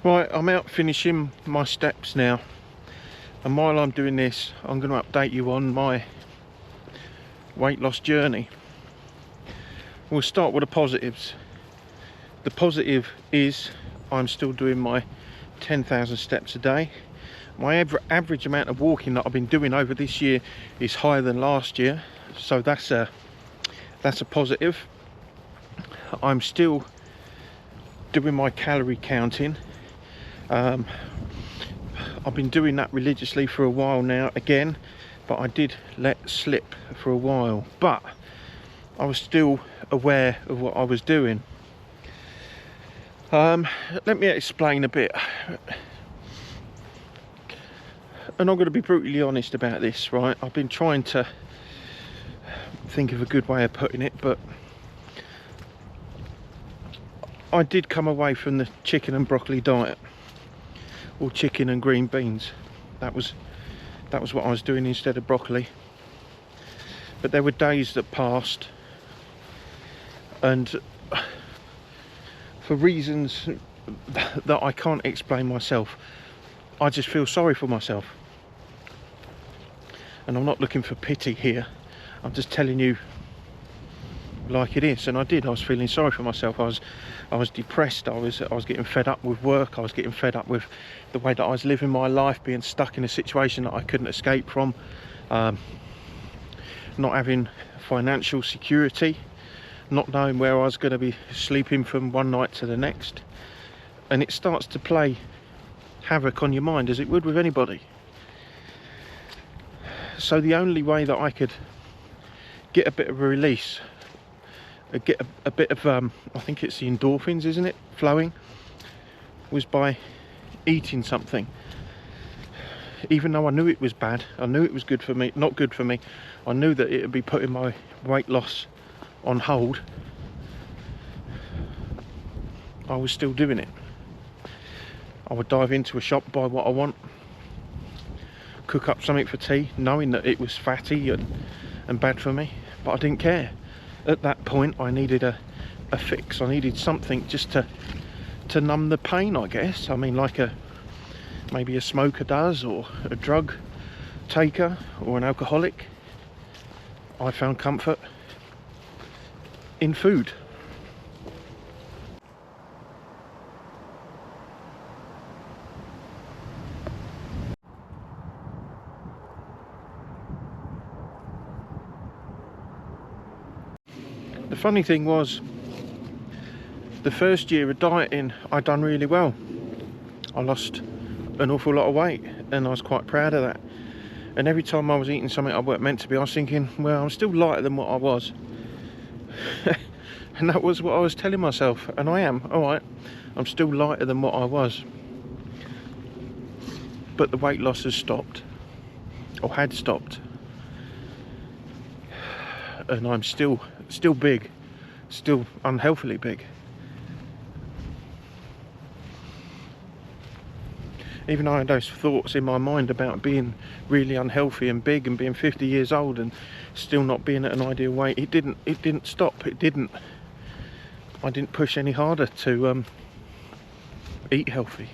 Right, I'm out finishing my steps now, and while I'm doing this I'm going to update you on my weight loss journey. We'll start with the positives. The positive is I'm still doing my 10,000 steps a day. My average amount of walking that I've been doing over this year is higher than last year, so that's a positive. I'm still doing my calorie counting. I've been doing that religiously for a while now again, but I did let slip for a while, but I was still aware of what I was doing. Let me explain a bit, and I'm going to be brutally honest about this, right? I've been trying to think of a good way of putting it, but I did come away from the chicken and broccoli diet, or chicken and green beans. That was what I was doing instead of broccoli. But there were days that passed, and for reasons that I can't explain myself, I just feel sorry for myself. And I'm not looking for pity here, I'm just telling you like it is. And I was feeling sorry for myself. I was depressed. I was getting fed up with work. I was getting fed up with the way that I was living my life, being stuck in a situation that I couldn't escape from, not having financial security, not knowing where I was going to be sleeping from one night to the next. And it starts to play havoc on your mind, as it would with anybody. So the only way that I could get a bit of a release, get a bit of I think it's the endorphins, isn't it, flowing, was by eating something. Even though I knew it was bad, I knew it was good for me, not good for me, I knew that it would be putting my weight loss on hold, I was still doing it. I would dive into a shop, buy what I want, cook up something for tea, knowing that it was fatty and bad for me, but I didn't care. At that point I needed a fix. I needed something just to numb the pain, I guess. I mean, like maybe a smoker does, or a drug taker, or an alcoholic. I found comfort in food. The funny thing was, the first year of dieting I done really well. I lost an awful lot of weight, and I was quite proud of that. And every time I was eating something I weren't meant to be, I was thinking, well, I'm still lighter than what I was. And that was what I was telling myself, and I am, alright, I'm still lighter than what I was. But the weight loss has stopped, or had stopped. And I'm still big, still unhealthily big. Even though I had those thoughts in my mind about being really unhealthy and big and being 50 years old and still not being at an ideal weight, it didn't stop. I didn't push any harder to eat healthy.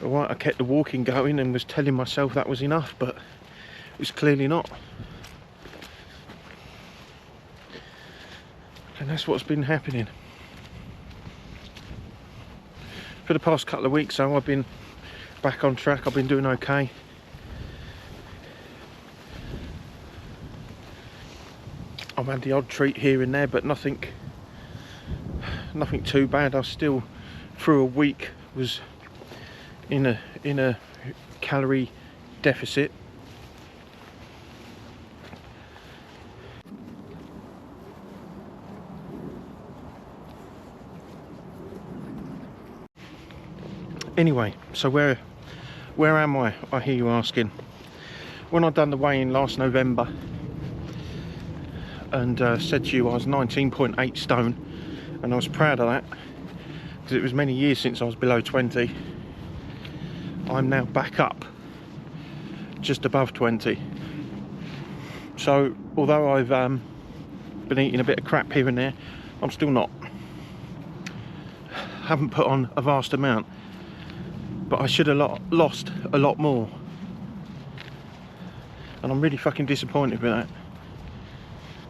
Alright, I kept the walking going and was telling myself that was enough, but it was clearly not. And that's what's been happening. For the past couple of weeks, so I've been back on track. I've been doing okay. I've had the odd treat here and there, but nothing too bad. I still, through a week, was in a calorie deficit. Anyway, so where am I hear you asking. When I done the weigh-in last November and said to you I was 19.8 stone, and I was proud of that because it was many years since I was below 20. I'm now back up just above 20. So although I've been eating a bit of crap here and there, I'm still not. Haven't put on a vast amount. but I should have lost a lot more, and I'm really fucking disappointed with that.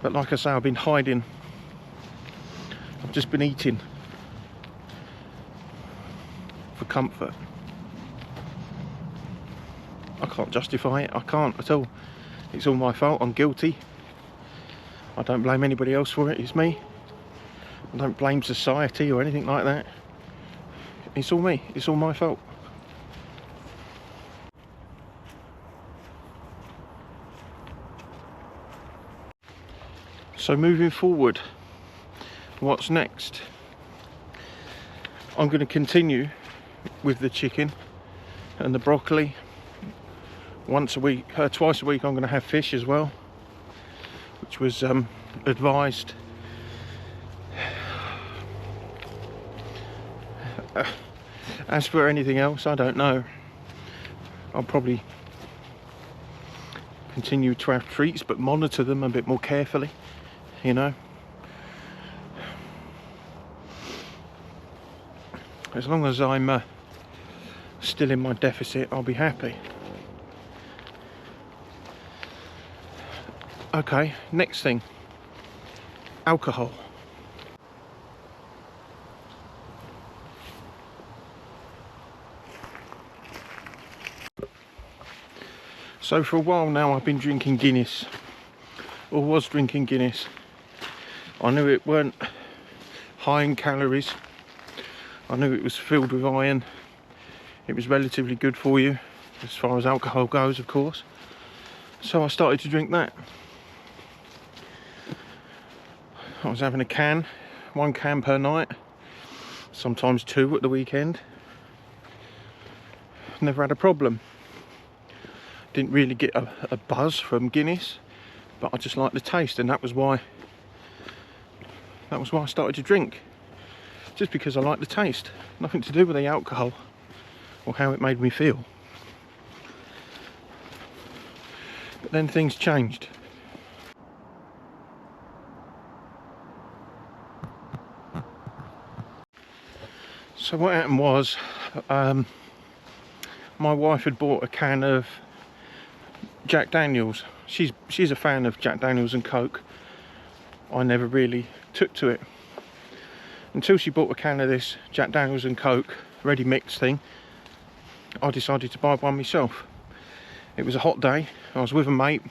But like I say, I've been hiding. I've just been eating for comfort. I can't justify it. I can't at all. It's all my fault. I'm guilty. I don't blame anybody else for it. It's me. I don't blame society or anything like that. It's all me. It's all my fault. So moving forward, what's next? I'm going to continue with the chicken and the broccoli. Once a week, twice a week, I'm going to have fish as well, which was advised. As for anything else, I don't know. I'll probably continue to have treats, but monitor them a bit more carefully, you know. As long as I'm still in my deficit, I'll be happy. Okay, next thing, alcohol. So for a while now I've been drinking Guinness, or was drinking Guinness. I knew it weren't high in calories. I knew it was filled with iron. It was relatively good for you, as far as alcohol goes, of course. So I started to drink that. I was having a can, 1 can per night, sometimes 2 at the weekend. Never had a problem. Didn't really get a buzz from Guinness, but I just liked the taste, and that was why I started to drink. Just because I liked the taste. Nothing to do with the alcohol or how it made me feel. But then things changed. So what happened was, my wife had bought a can of Jack Daniels. She's a fan of Jack Daniels and Coke. I never really took to it until she bought a can of this Jack Daniels and Coke ready mix thing. I decided to buy one myself. It was a hot day. I was with a mate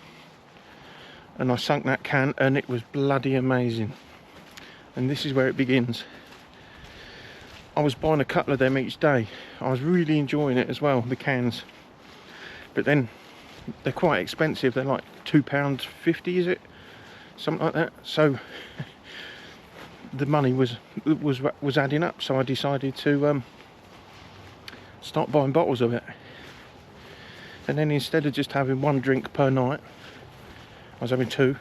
and I sunk that can, and it was bloody amazing. And this is where it begins. I was buying a couple of them each day. I was really enjoying it as well, the cans. But then they're quite expensive. They're like £2.50, is it? Something like that. So the money was adding up. So I decided to start buying bottles of it. And then instead of just having 1 drink per night, I was having 2,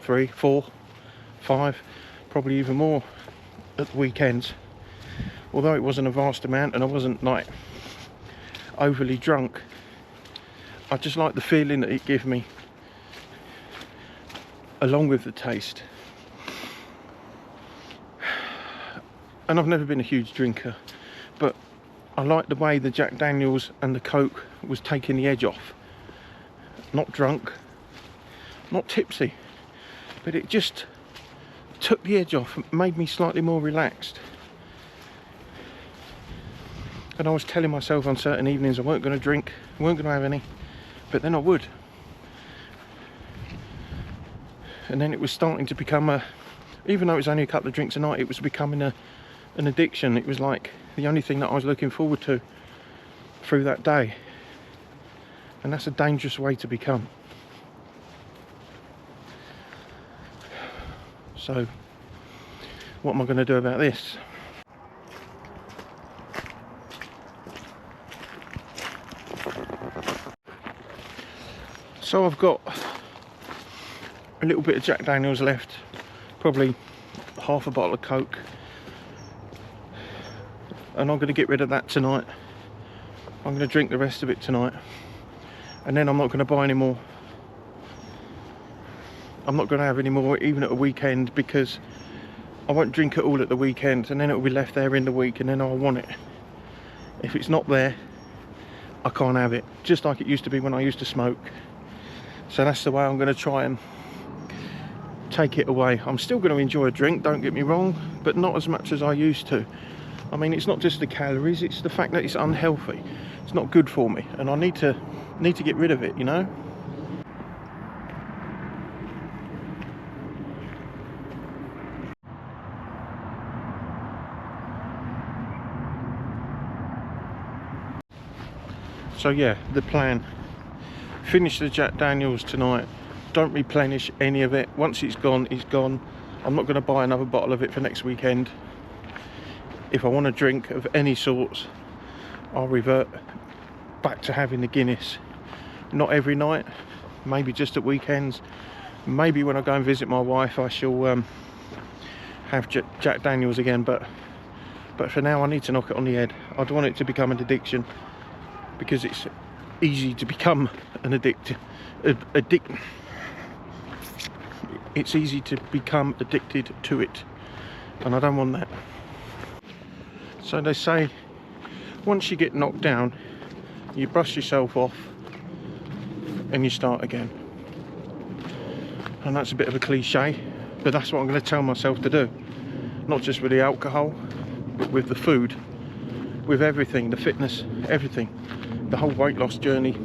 3, 4, 5, probably even more at the weekends. Although it wasn't a vast amount and I wasn't like overly drunk, I just liked the feeling that it gave me, along with the taste. And I've never been a huge drinker, but I liked the way the Jack Daniels and the Coke was taking the edge off. Not drunk, not tipsy, but it just took the edge off, made me slightly more relaxed. And I was telling myself on certain evenings I weren't going to drink, I weren't going to have any, but then I would. And then it was starting to become even though it was only a couple of drinks a night, it was becoming an addiction. It was like the only thing that I was looking forward to through that day. And that's a dangerous way to become. So, what am I going to do about this? So I've got a little bit of Jack Daniels left, probably half a bottle of Coke, and I'm going to get rid of that tonight. I'm going to drink the rest of it tonight, and then I'm not going to buy any more. I'm not going to have any more even at a weekend, because I won't drink it all at the weekend and then it will be left there in the week, and then I'll want it. If it's not there, I can't have it, just like it used to be when I used to smoke. So that's the way I'm going to try and take it away. I'm still going to enjoy a drink, don't get me wrong, but not as much as I used to. I mean, it's not just the calories, it's the fact that it's unhealthy. It's not good for me, and I need to get rid of it, you know. So yeah, the plan, finish the Jack Daniels tonight, don't replenish any of it. Once it's gone, it's gone. I'm not going to buy another bottle of it for next weekend. If I want a drink of any sorts, I'll revert back to having the Guinness. Not every night, maybe just at weekends. Maybe when I go and visit my wife I shall have Jack Daniels again, but for now I need to knock it on the head. I don't want it to become an addiction, because it's easy to become an it's easy to become addicted to it, and I don't want that. So they say once you get knocked down, you brush yourself off and you start again. And that's a bit of a cliche, but that's what I'm going to tell myself to do. Not just with the alcohol, but with the food, with everything, the fitness, everything. The whole weight loss journey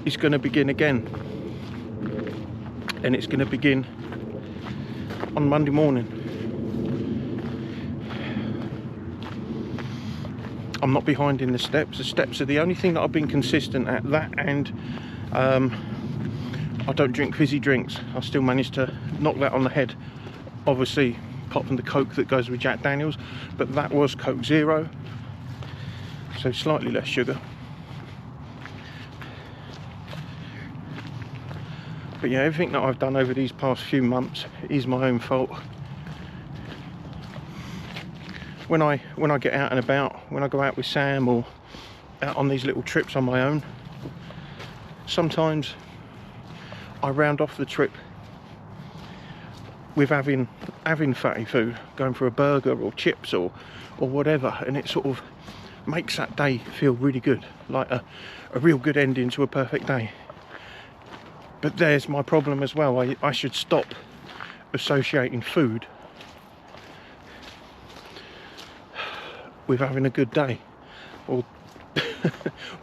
is going to begin again, and it's going to begin on Monday morning. I'm not behind in the steps. The steps are the only thing that I've been consistent at, that, and I don't drink fizzy drinks. I still managed to knock that on the head, obviously apart from the Coke that goes with Jack Daniels, but that was Coke Zero, so slightly less sugar. But yeah, everything that I've done over these past few months is my own fault. When I get out and about, when I go out with Sam or out on these little trips on my own, sometimes I round off the trip with having fatty food, going for a burger or chips or whatever, and it sort of makes that day feel really good, like a real good ending to a perfect day. But there's my problem as well. I should stop associating food with having a good day, or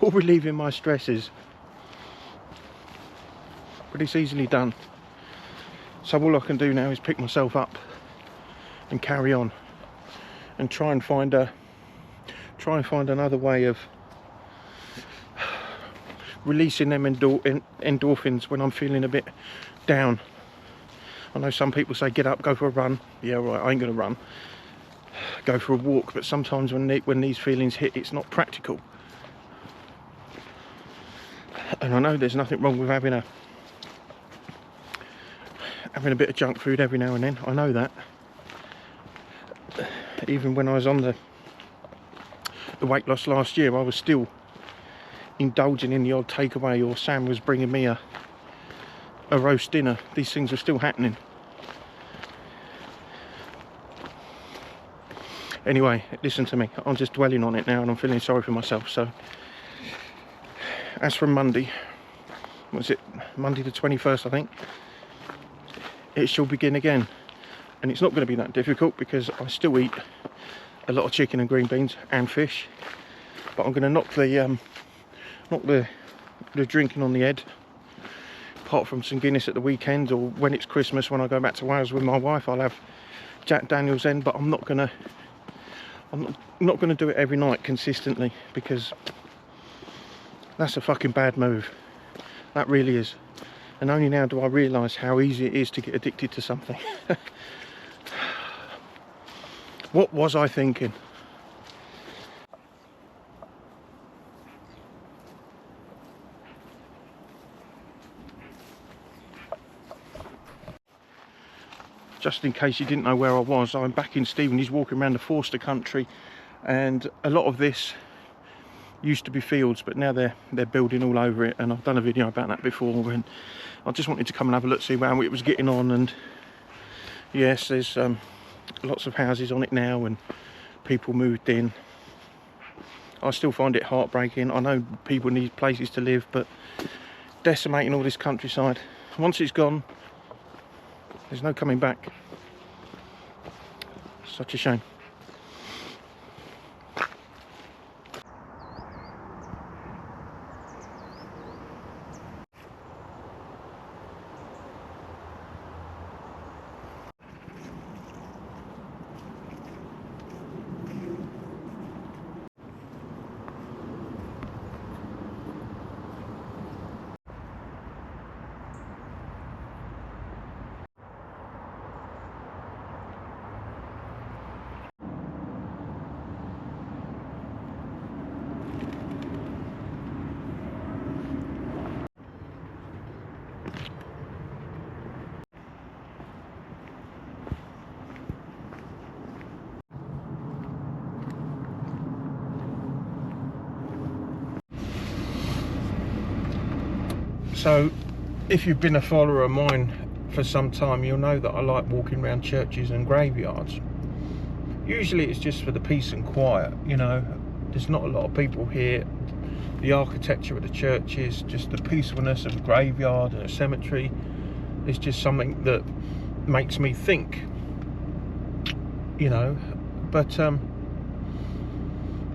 or relieving my stresses. But it's easily done. So all I can do now is pick myself up and carry on, and try and find another way of releasing them endorphins when I'm feeling a bit down. I know some people say get up, go for a run. Yeah, right, I ain't gonna run. Go for a walk, but sometimes when these feelings hit, it's not practical. And I know there's nothing wrong with having a bit of junk food every now and then. I know that. Even when I was on the weight loss last year, I was still indulging in the odd takeaway, or Sam was bringing me a roast dinner. These things are still happening. Anyway, listen to me, I'm just dwelling on it now and I'm feeling sorry for myself. So as from Monday, was it Monday the 21st, I think, it shall begin again. And it's not going to be that difficult because I still eat a lot of chicken and green beans and fish, but I'm going to knock the drinking on the head. Apart from some Guinness at the weekend, or when it's Christmas, when I go back to Wales with my wife, I'll have Jack Daniels then, but I'm not gonna do it every night consistently, because that's a fucking bad move. That really is. And only now do I realise how easy it is to get addicted to something. What was I thinking? Just in case you didn't know where I was, I'm back in Stevenage walking around the Forster country, and a lot of this used to be fields, but now they're building all over it, and I've done a video about that before, and I just wanted to come and have a look, see how it was getting on. And yes, there's lots of houses on it now and people moved in, I still find it heartbreaking. I know people need places to live, but decimating all this countryside, once it's gone, there's no coming back. Such a shame. So, if you've been a follower of mine for some time, you'll know that I like walking around churches and graveyards. Usually it's just for the peace and quiet, you know. There's not a lot of people here. The architecture of the churches, just the peacefulness of a graveyard and a cemetery, is just something that makes me think, you know. But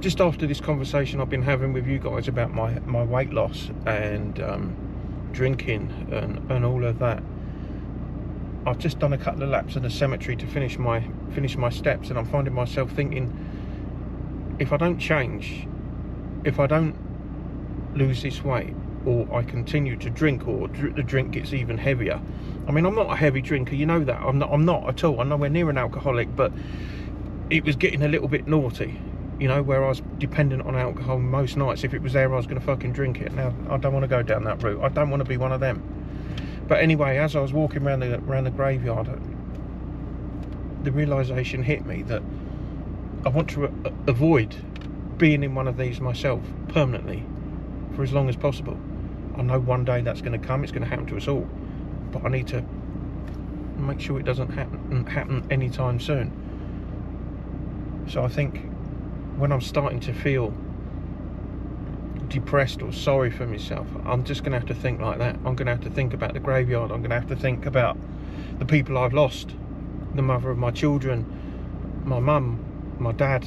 just after this conversation I've been having with you guys about my weight loss and drinking and all of that, I've just done a couple of laps of the cemetery to finish my steps, and I'm finding myself thinking, if I don't change, if I don't lose this weight, or I continue to drink, or the drink gets even heavier. I mean, I'm not a heavy drinker, you know that. I'm not at all. I'm nowhere near an alcoholic, but it was getting a little bit naughty, you know, where I was dependent on alcohol most nights. If it was there, I was going to fucking drink it. Now, I don't want to go down that route. I don't want to be one of them. But anyway, as I was walking around the graveyard, the realisation hit me that I want to avoid being in one of these myself permanently for as long as possible. I know one day that's going to come. It's going to happen to us all. But I need to make sure it doesn't happen anytime soon. So I think when I'm starting to feel depressed or sorry for myself, I'm just going to have to think like that. I'm going to have to think about the graveyard. I'm going to have to think about the people I've lost, the mother of my children, my mum, my dad,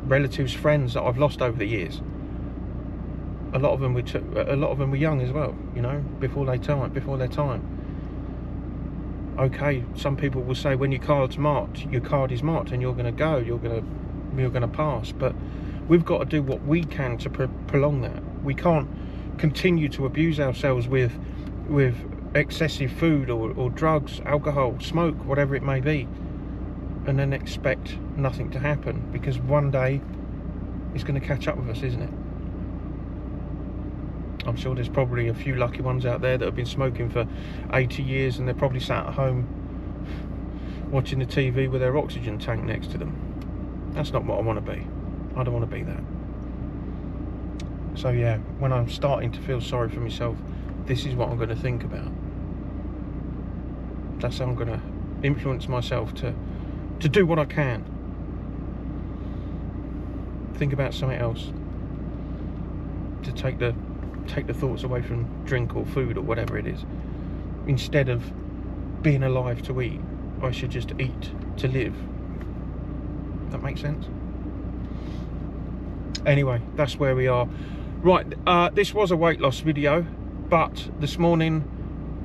relatives, friends that I've lost over the years. A lot of them were young as well, you know, before their time. Okay, some people will say when your card is marked, and you're going to go, you're going to pass, but we've got to do what we can to prolong that. We can't continue to abuse ourselves with excessive food or drugs, alcohol, smoke, whatever it may be, and then expect nothing to happen, because one day it's going to catch up with us, isn't it? I'm sure there's probably a few lucky ones out there that have been smoking for 80 years and they're probably sat at home watching the TV with their oxygen tank next to them. That's not what I want to be. I don't want to be that. So yeah, when I'm starting to feel sorry for myself, this is what I'm going to think about. That's how I'm going to influence myself to do what I can. Think about something else. To take the thoughts away from drink or food or whatever it is. Instead of being alive to eat, I should just eat to live. That makes sense? Anyway, that's where we are. Right, this was a weight loss video, but this morning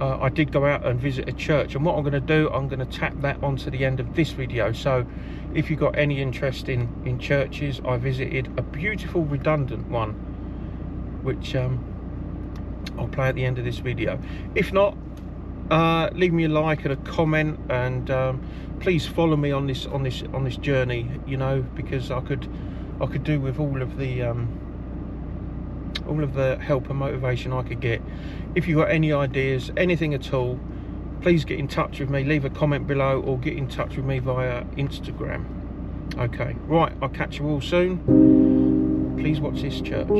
I did go out and visit a church, and what I'm going to do, I'm going to tack that onto the end of this video. So if you've got any interest in churches, I visited a beautiful redundant one, which I'll play at the end of this video. If not, leave me a like and a comment, and please follow me on this journey, you know, because I could do with all of the help and motivation I could get. If you've got any ideas, anything at all, please get in touch with me. Leave a comment below or get in touch with me via Instagram. Okay, right, I'll catch you all soon. Please watch this church.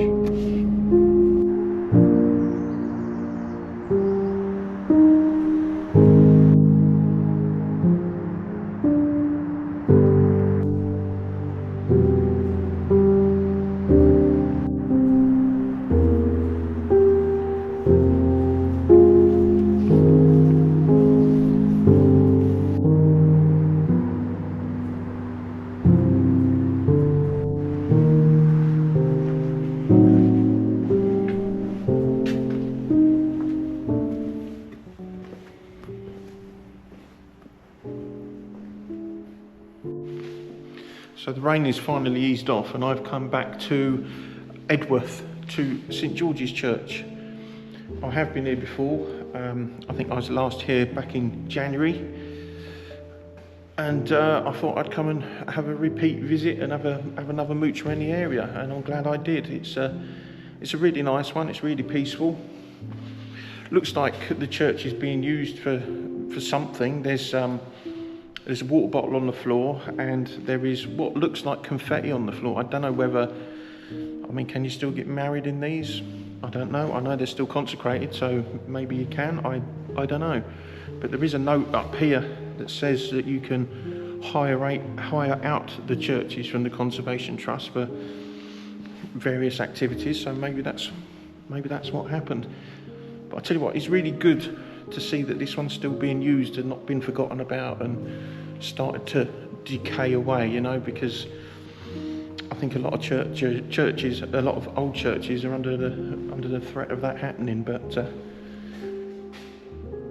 So the rain is finally eased off and I've come back to Edworth, to St George's Church. I have been here before. I think I was last here back in January, and I thought I'd come and have a repeat visit and have another mooch around the area, and I'm glad I did. It's a really nice one. It's really peaceful. Looks like the church is being used for something. There's a water bottle on the floor, and there is what looks like confetti on the floor. I don't know whether, I mean, can you still get married in these? I don't know. I know they're still consecrated, so maybe you can. I don't know. But there is a note up here that says that you can hire out the churches from the Conservation Trust for various activities. So maybe that's what happened. But I tell you what, it's really good to see that this one's still being used and not been forgotten about and started to decay away, you know, because I think a lot of churches, a lot of old churches are under the threat of that happening. But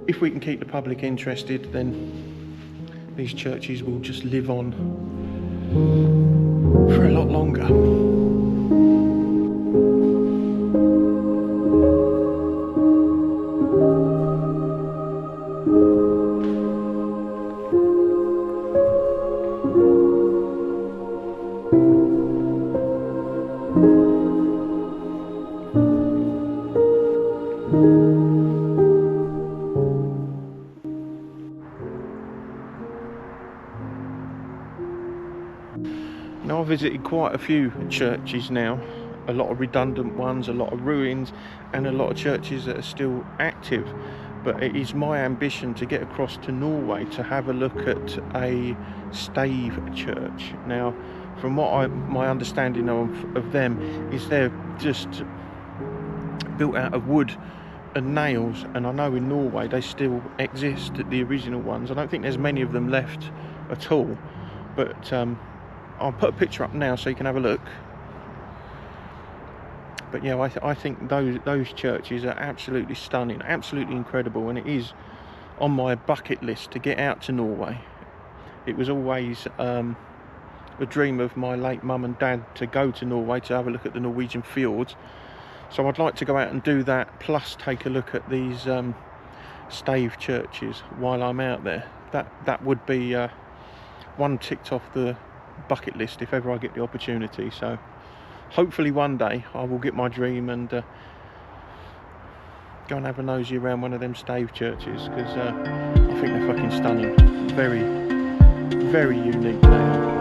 if we can keep the public interested, then these churches will just live on for a lot longer. Now, I've visited quite a few churches now, a lot of redundant ones, a lot of ruins, and a lot of churches that are still active. But it is my ambition to get across to Norway to have a look at a stave church. Now, from what my understanding of them is they're just built out of wood and nails, and I know in Norway they still exist, the original ones. I don't think there's many of them left at all, but I'll put a picture up now so you can have a look. But yeah, I think those churches are absolutely stunning, absolutely incredible, and it is on my bucket list to get out to Norway. It was always a dream of my late mum and dad to go to Norway to have a look at the Norwegian fjords. So I'd like to go out and do that, plus take a look at these stave churches while I'm out there. That would be one ticked off the bucket list if ever I get the opportunity. So hopefully one day I will get my dream and go and have a nosy around one of them stave churches, because I think they're fucking stunning. Very, very unique they are.